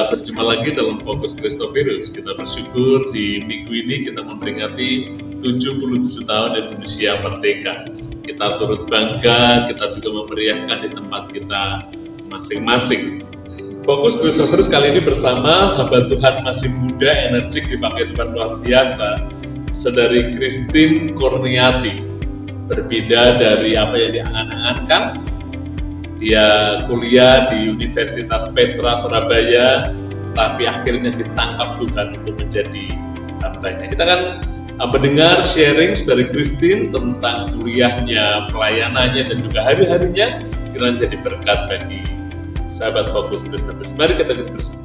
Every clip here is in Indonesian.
kita berjumpa lagi dalam Fokus Kristovirus. Kita bersyukur di minggu ini kita memperingati 77 tahun Indonesia Merdeka. Kita turut bangga, kita juga memeriahkan di tempat kita masing-masing. Fokus Kristovirus kali ini bersama hamba Tuhan masih muda, energik, dipakai Tuhan luar biasa, Saudari Christine Kurniati. Berbeda dari apa yang diangan-angankan, dia kuliah di Universitas Petra Surabaya, tapi akhirnya ditangkap Tuhan untuk menjadi hambanya. Kita akan mendengar sharing dari Christine tentang kuliahnya, pelayanannya, dan juga hari-harinya kiranya jadi berkat bagi sahabat Fokus Kristovirus. Mari kita bersama.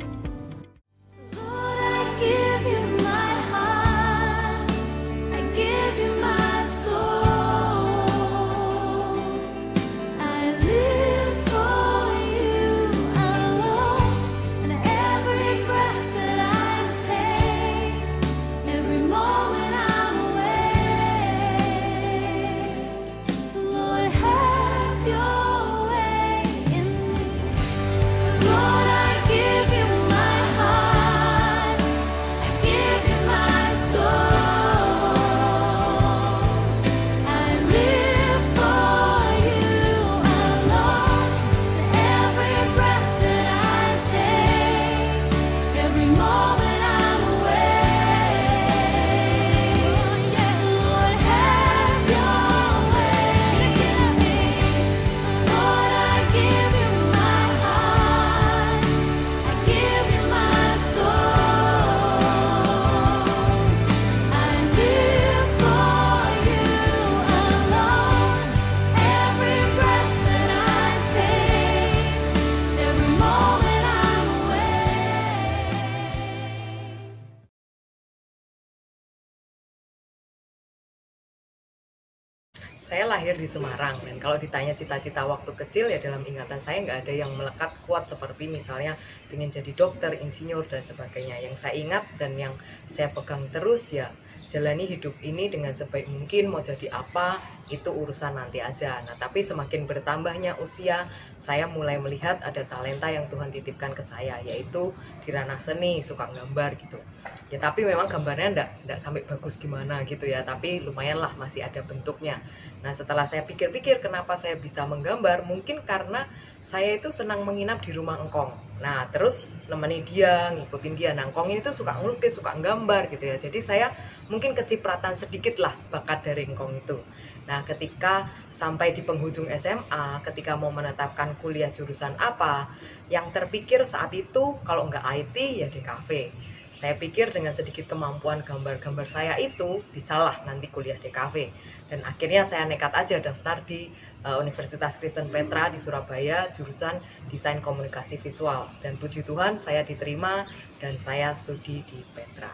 Saya lahir di Semarang, dan kalau ditanya cita-cita waktu kecil, ya dalam ingatan saya nggak ada yang melekat kuat seperti misalnya ingin jadi dokter, insinyur, dan sebagainya. Yang saya ingat dan yang saya pegang terus ya jalani hidup ini dengan sebaik mungkin. Mau jadi apa itu urusan nanti aja. Nah, tapi semakin bertambahnya usia, saya mulai melihat ada talenta yang Tuhan titipkan ke saya, yaitu di ranah seni, suka gambar gitu. Ya tapi memang gambarnya enggak sampai bagus gimana gitu ya, tapi lumayan lah, masih ada bentuknya. Nah, setelah saya pikir-pikir kenapa saya bisa menggambar, mungkin karena saya itu senang menginap di rumah engkong. Nah, terus nemeni dia, ngikutin dia. Nah, engkong ini tuh suka ngelukis, suka nggambar gitu ya. Jadi saya mungkin kecipratan sedikit lah bakat dari engkong itu. Nah, ketika sampai di penghujung SMA, ketika mau menetapkan kuliah jurusan apa, yang terpikir saat itu kalau nggak IT ya DKV. Saya pikir dengan sedikit kemampuan gambar-gambar saya itu, bisalah nanti kuliah DKV. Dan akhirnya saya nekat aja daftar di Universitas Kristen Petra di Surabaya, jurusan Desain Komunikasi Visual. Dan puji Tuhan saya diterima dan saya studi di Petra.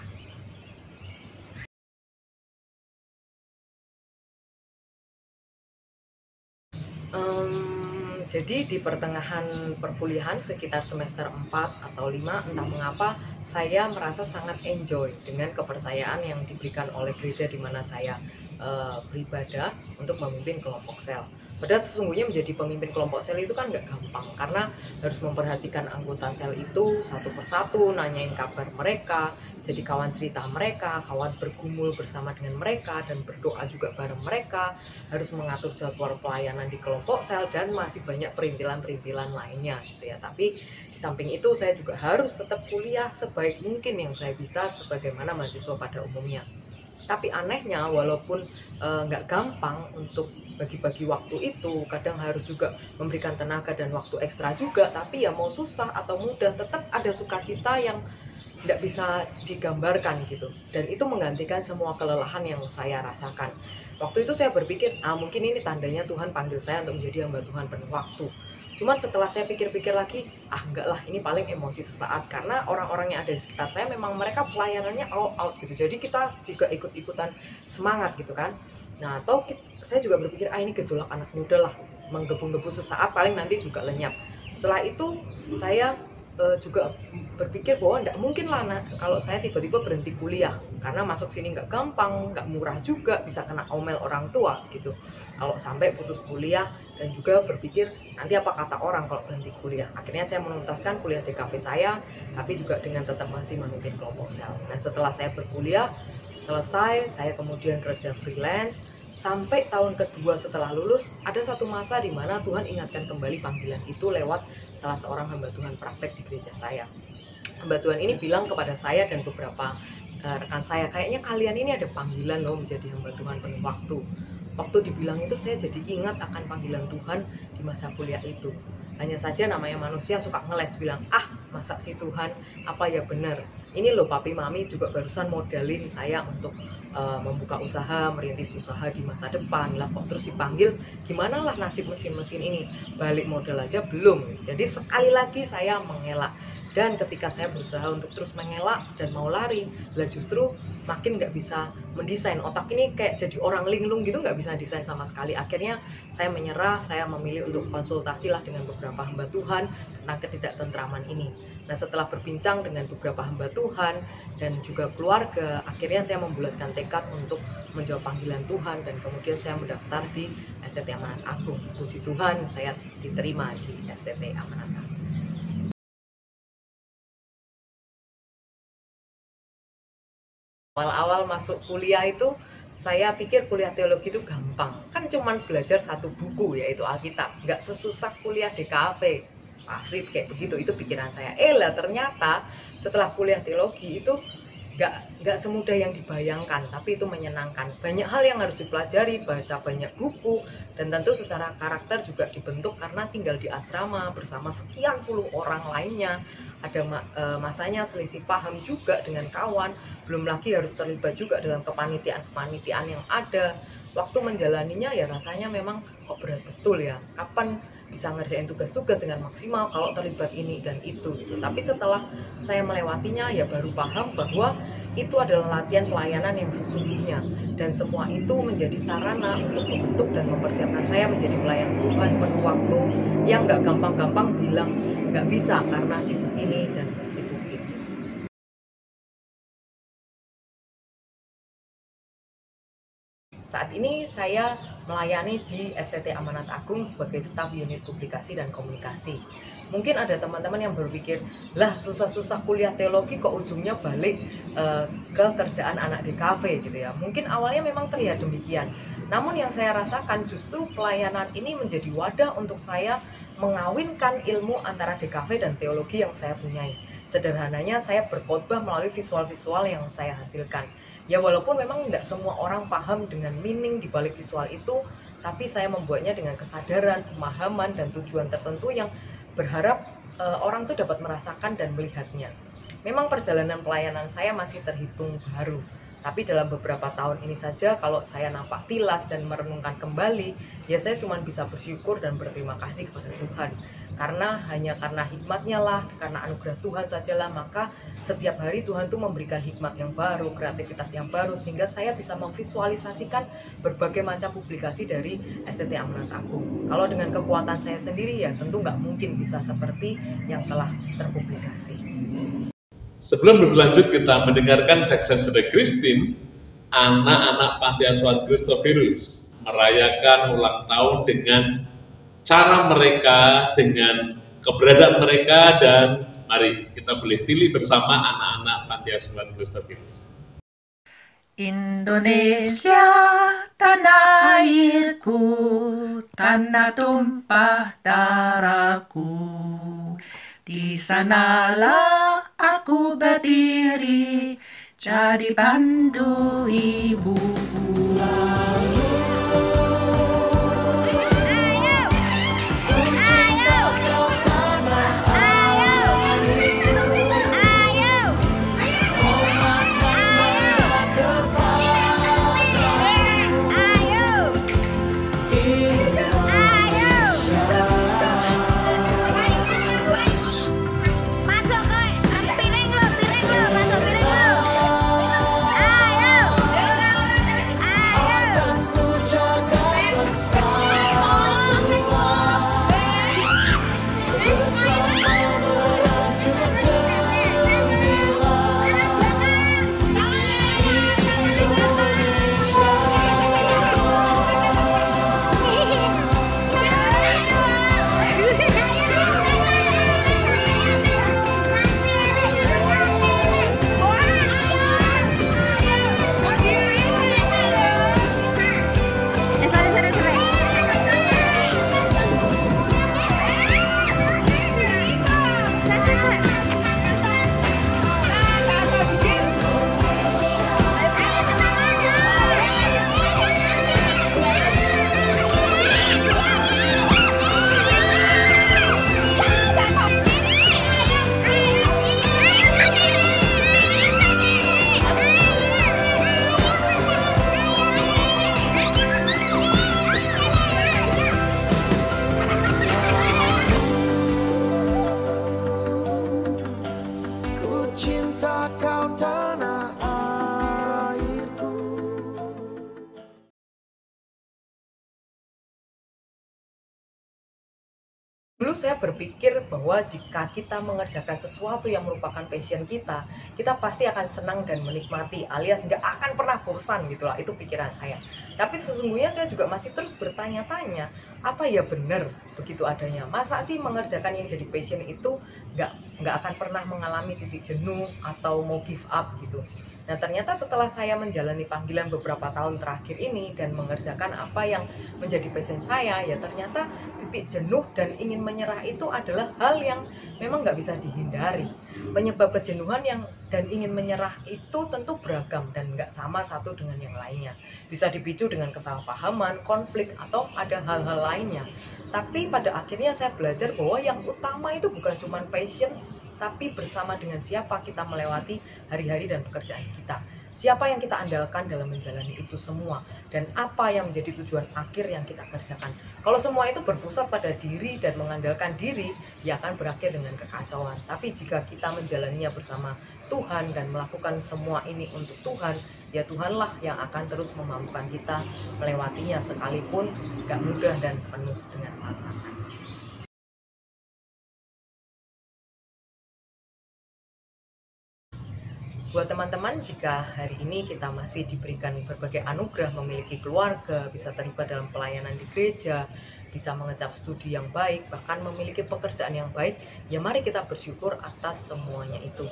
Jadi di pertengahan perkuliahan sekitar semester 4 atau 5, entah mengapa saya merasa sangat enjoy dengan kepercayaan yang diberikan oleh gereja di mana saya beribadah untuk memimpin kelompok sel. Padahal sesungguhnya menjadi pemimpin kelompok sel itu kan nggak gampang, karena harus memperhatikan anggota sel itu satu persatu, nanyain kabar mereka, jadi kawan cerita mereka, kawan bergumul bersama dengan mereka, dan berdoa juga bareng mereka, harus mengatur jadwal pelayanan di kelompok sel, dan masih banyak perintilan-perintilan lainnya gitu ya. Tapi di samping itu saya juga harus tetap kuliah sebaik mungkin yang saya bisa sebagaimana mahasiswa pada umumnya. Tapi anehnya walaupun nggak gampang untuk bagi-bagi waktu itu, kadang harus juga memberikan tenaga dan waktu ekstra juga, tapi ya mau susah atau mudah tetap ada sukacita yang nggak bisa digambarkan gitu. Dan itu menggantikan semua kelelahan yang saya rasakan. Waktu itu saya berpikir, mungkin ini tandanya Tuhan panggil saya untuk menjadi hamba Tuhan penuh waktu. Cuman setelah saya pikir-pikir lagi, enggak lah, ini paling emosi sesaat, karena orang-orang yang ada di sekitar saya memang mereka pelayanannya all out gitu. Jadi kita juga ikut-ikutan semangat gitu kan. Nah, atau saya juga berpikir, ini gejolak anak muda lah, menggebu-gebu sesaat paling nanti juga lenyap. Setelah itu saya juga berpikir bahwa nggak mungkin lah kalau saya tiba-tiba berhenti kuliah, karena masuk sini nggak gampang, nggak murah juga, bisa kena omel orang tua gitu kalau sampai putus kuliah, dan juga berpikir nanti apa kata orang kalau berhenti kuliah. Akhirnya saya menuntaskan kuliah di kafe saya, tapi juga dengan tetap masih memimpin kelompok sel. Nah, setelah saya berkuliah selesai, saya kemudian kerja freelance. Sampai tahun kedua setelah lulus, ada satu masa di mana Tuhan ingatkan kembali panggilan itu lewat salah seorang hamba Tuhan praktek di gereja saya. Hamba Tuhan ini bilang kepada saya dan beberapa rekan saya, kayaknya kalian ini ada panggilan loh menjadi hamba Tuhan penuh waktu. Waktu dibilang itu saya jadi ingat akan panggilan Tuhan di masa kuliah itu. Hanya saja namanya manusia suka ngeles, bilang, masa sih Tuhan, apa ya benar. Ini loh papi mami juga barusan modalin saya untuk membuka usaha, merintis usaha di masa depan lah, kok terus dipanggil, gimana lah nasib mesin-mesin ini, balik modal aja belum. Jadi sekali lagi saya mengelak, dan ketika saya berusaha untuk terus mengelak dan mau lari, lah justru makin nggak bisa mendesain. Otak ini kayak jadi orang linglung gitu, nggak bisa desain sama sekali. Akhirnya saya menyerah, saya memilih untuk konsultasi lah dengan beberapa hamba Tuhan tentang ketidaktentraman ini. Nah, setelah berbincang dengan beberapa hamba Tuhan dan juga keluarga, akhirnya saya membulatkan tekad untuk menjawab panggilan Tuhan, dan kemudian saya mendaftar di STT Amanat Agung. Puji Tuhan, saya diterima di STT Amanat Agung. Awal-awal masuk kuliah itu, saya pikir kuliah teologi itu gampang. Kan cuman belajar satu buku, yaitu Alkitab. Nggak sesusah kuliah di kafe. Pasti kayak begitu, itu pikiran saya. Lah ternyata setelah kuliah teologi itu nggak semudah yang dibayangkan, tapi itu menyenangkan. Banyak hal yang harus dipelajari, baca banyak buku, dan tentu secara karakter juga dibentuk karena tinggal di asrama bersama sekian puluh orang lainnya. Ada masanya selisih paham juga dengan kawan, belum lagi harus terlibat juga dalam kepanitiaan yang ada. Waktu menjalaninya ya rasanya memang kok berat betul ya, kapan bisa ngerjain tugas-tugas dengan maksimal kalau terlibat ini dan itu gitu. Tapi setelah saya melewatinya ya baru paham bahwa itu adalah latihan pelayanan yang sesungguhnya, dan semua itu menjadi sarana untuk membentuk dan mempersiapkan saya menjadi pelayan Tuhan penuh waktu yang nggak gampang-gampang bilang nggak bisa karena sibuk ini dan sibuk itu. Saat ini saya melayani di STT Amanat Agung sebagai staf unit publikasi dan komunikasi. Mungkin ada teman-teman yang berpikir, lah susah-susah kuliah teologi kok ujungnya balik ke kerjaan anak di kafe gitu ya. Mungkin awalnya memang terlihat demikian. Namun yang saya rasakan justru pelayanan ini menjadi wadah untuk saya mengawinkan ilmu antara DKV dan teologi yang saya punyai. Sederhananya saya berkhotbah melalui visual-visual yang saya hasilkan. Ya walaupun memang tidak semua orang paham dengan meaning di balik visual itu, tapi saya membuatnya dengan kesadaran, pemahaman, dan tujuan tertentu yang berharap orang itu dapat merasakan dan melihatnya. Memang perjalanan pelayanan saya masih terhitung baru, tapi dalam beberapa tahun ini saja kalau saya nampak tilas dan merenungkan kembali, ya saya cuma bisa bersyukur dan berterima kasih kepada Tuhan. Hanya karena hikmatnya lah, karena anugerah Tuhan sajalah, maka setiap hari Tuhan tuh memberikan hikmat yang baru, kreativitas yang baru, sehingga saya bisa memvisualisasikan berbagai macam publikasi dari STT Amanat Agung. Kalau dengan kekuatan saya sendiri ya tentu nggak mungkin bisa seperti yang telah terpublikasi. Sebelum berlanjut, kita mendengarkan Success Story Christine, anak-anak Panti Asuhan Christophorus merayakan ulang tahun dengan cara mereka, dengan keberadaan mereka, dan mari kita boleh pilih bersama anak-anak Panti Asuhan Christophorus. Indonesia, tanah airku, tanah tumpah darahku. Di sanalah aku berdiri, jadi pandu ibuku. Dulu saya berpikir bahwa jika kita mengerjakan sesuatu yang merupakan passion kita, kita pasti akan senang dan menikmati, alias nggak akan pernah bosan gitulah, itu pikiran saya. Tapi sesungguhnya saya juga masih terus bertanya-tanya, apa ya benar begitu adanya? Masa sih mengerjakan yang jadi passion itu nggak akan pernah mengalami titik jenuh atau mau give up gitu? Nah ternyata setelah saya menjalani panggilan beberapa tahun terakhir ini dan mengerjakan apa yang menjadi passion saya, ya ternyata titik jenuh dan ingin menyerah itu adalah hal yang memang nggak bisa dihindari. Penyebab kejenuhan dan ingin menyerah itu tentu beragam dan nggak sama satu dengan yang lainnya. Bisa dipicu dengan kesalahpahaman, konflik, atau ada hal-hal lainnya. Tapi pada akhirnya saya belajar bahwa yang utama itu bukan cuma passion, tapi bersama dengan siapa kita melewati hari-hari dan pekerjaan kita. Siapa yang kita andalkan dalam menjalani itu semua, dan apa yang menjadi tujuan akhir yang kita kerjakan. Kalau semua itu berpusat pada diri dan mengandalkan diri, ya akan berakhir dengan kekacauan. Tapi jika kita menjalaninya bersama Tuhan dan melakukan semua ini untuk Tuhan, ya Tuhanlah yang akan terus memampukan kita melewatinya, sekalipun gak mudah dan penuh dengan tantangan. Buat teman-teman, jika hari ini kita masih diberikan berbagai anugerah, memiliki keluarga, bisa terlibat dalam pelayanan di gereja, bisa mengecap studi yang baik, bahkan memiliki pekerjaan yang baik, ya mari kita bersyukur atas semuanya itu.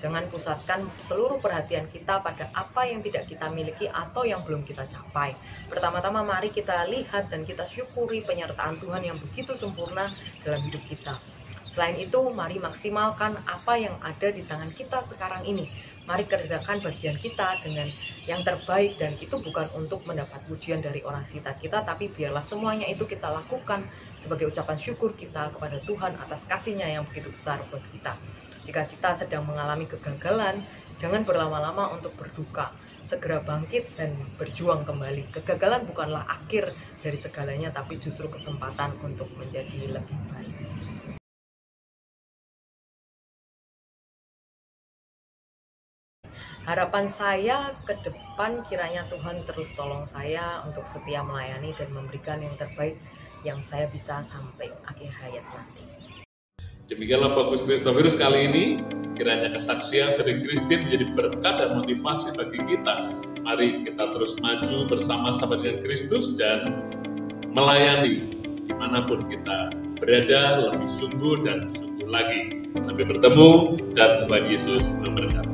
Jangan pusatkan seluruh perhatian kita pada apa yang tidak kita miliki atau yang belum kita capai. Pertama-tama mari kita lihat dan kita syukuri penyertaan Tuhan yang begitu sempurna dalam hidup kita. Selain itu, mari maksimalkan apa yang ada di tangan kita sekarang ini. Mari kerjakan bagian kita dengan yang terbaik, dan itu bukan untuk mendapat pujian dari orang sekitar kita, tapi biarlah semuanya itu kita lakukan sebagai ucapan syukur kita kepada Tuhan atas kasih-Nya yang begitu besar buat kita. Jika kita sedang mengalami kegagalan, jangan berlama-lama untuk berduka. Segera bangkit dan berjuang kembali. Kegagalan bukanlah akhir dari segalanya, tapi justru kesempatan untuk menjadi lebih baik. Harapan saya ke depan, kiranya Tuhan terus tolong saya untuk setia melayani dan memberikan yang terbaik yang saya bisa sampai akhir hayat nanti. Demikianlah Fokus Kristovirus kali ini. Kiranya kesaksian Sri Christine menjadi berkat dan motivasi bagi kita. Mari kita terus maju bersama-sama dengan Kristus dan melayani dimanapun kita berada lebih sungguh dan sungguh lagi. Sampai bertemu, dan Tuhan Yesus memberkati.